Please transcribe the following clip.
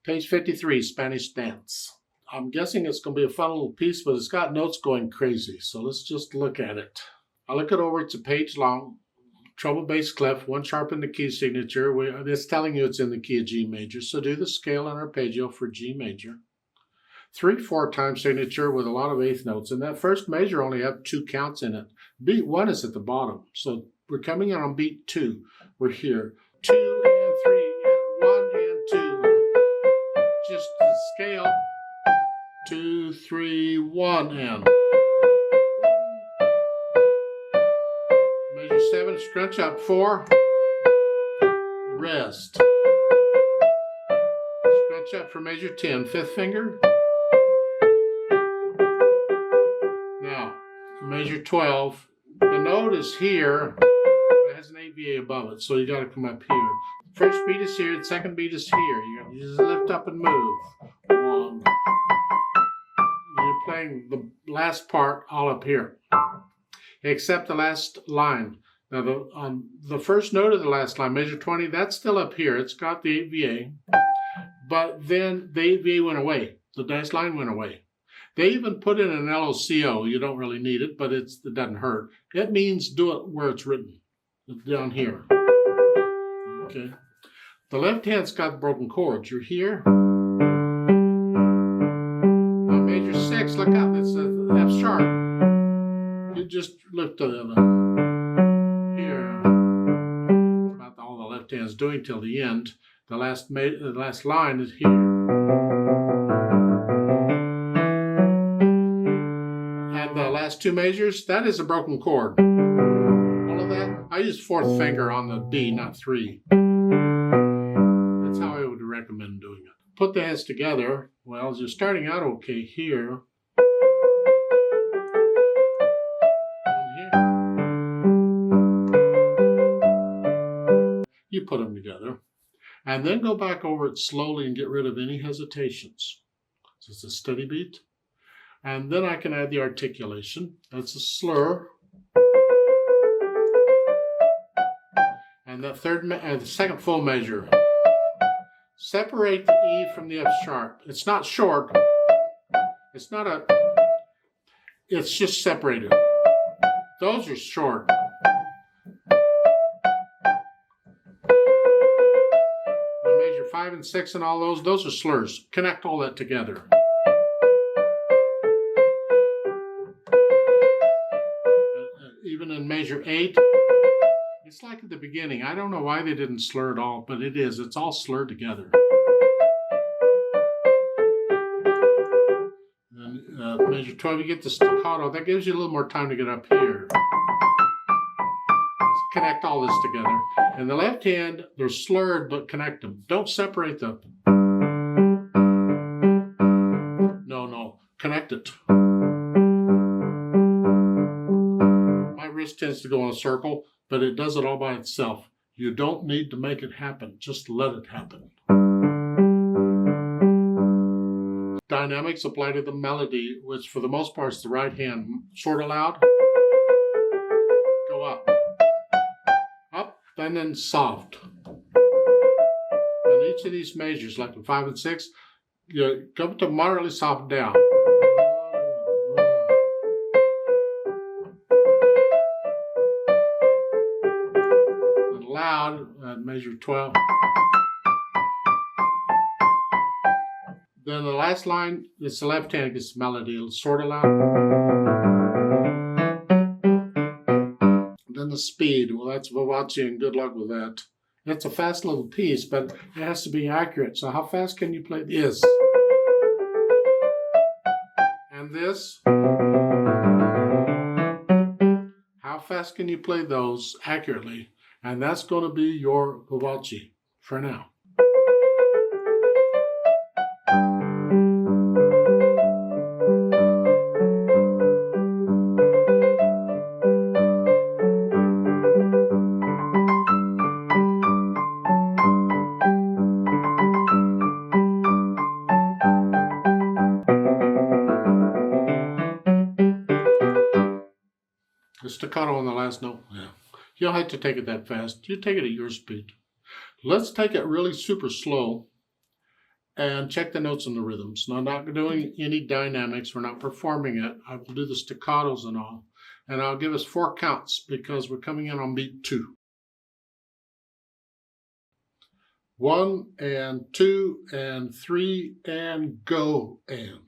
Page 53, Spanish Dance. I'm guessing it's going to be a fun little piece, but it's got notes going crazy. So let's just look at it. I look it over. It's a page long. Treble bass clef, 1 sharp in the key signature. It's telling you it's in the key of G major. So do the scale and arpeggio for G major. 3/4 time signature with a lot of 8th notes. And that first measure only have 2 counts in it. Beat 1 is at the bottom. So we're coming in on beat 2. We're here. 2 and 3 and 1 and 2. Just the scale. 2, 3, 1 and. Measure 7, scrunch up 4. Rest. Scrunch up for measure 10. 5th finger. Now, measure 12. The note is here. It has an AVA above it, so you got to come up here. First beat is here. The second beat is here. You just lift up and move. 1. You're playing the last part all up here, except the last line. Now, the first note of the last line, measure 20, that's still up here. It's got the AVA, but then the AVA went away. The last line went away. They even put in an LOCO. You don't really need it, but it doesn't hurt. It means do it where it's written, down here. Okay. The left hand's got broken chords. You're here. On measure 6, look up. It says F sharp. You just lift the here. About all the left hand's doing till the end. The last line is here. And the last 2 measures, that is a broken chord. All of that, I use 4th finger on the D, not 3. That's how I would recommend doing it. Put the hands together. Well, as you're starting out okay here. You put them together. And then go back over it slowly and get rid of any hesitations. So it's a steady beat. And then I can add the articulation. That's a slur. And the second full measure. Separate the E from the F sharp. It's not short. It's just separated. Those are short. The measure 5 and 6 and all those are slurs. Connect all that together. Even in measure 8, it's like at the beginning. I don't know why they didn't slur it all, but it is. It's all slurred together. And measure 12, you get the staccato. That gives you a little more time to get up here. Let's connect all this together. In the left hand, they're slurred, but connect them. Don't separate them. No. Connect it. Tends to go in a circle, but it does it all by itself. You don't need to make it happen. Just let it happen. Dynamics apply to the melody, which for the most part is the right hand. Sort of loud. Go up. Up, and then soft. And each of these measures, like in 5 and 6, you come to moderately soft down. Loud at measure 12. Then the last line, it's the left hand gets the melody, it's sort of loud. Then the speed, well, that's vivace, and good luck with that. It's a fast little piece, but it has to be accurate. So how fast can you play this? And this? How fast can you play those accurately? And that's going to be your vivace for now. The staccato on the last note. Yeah. You don't have to take it that fast. You take it at your speed. Let's take it really super slow. and check the notes on the rhythms. Now, I'm not doing any dynamics. We're not performing it. I will do the staccatos and all. And I'll give us 4 counts because we're coming in on beat 2. 1 and 2 and 3 and go and.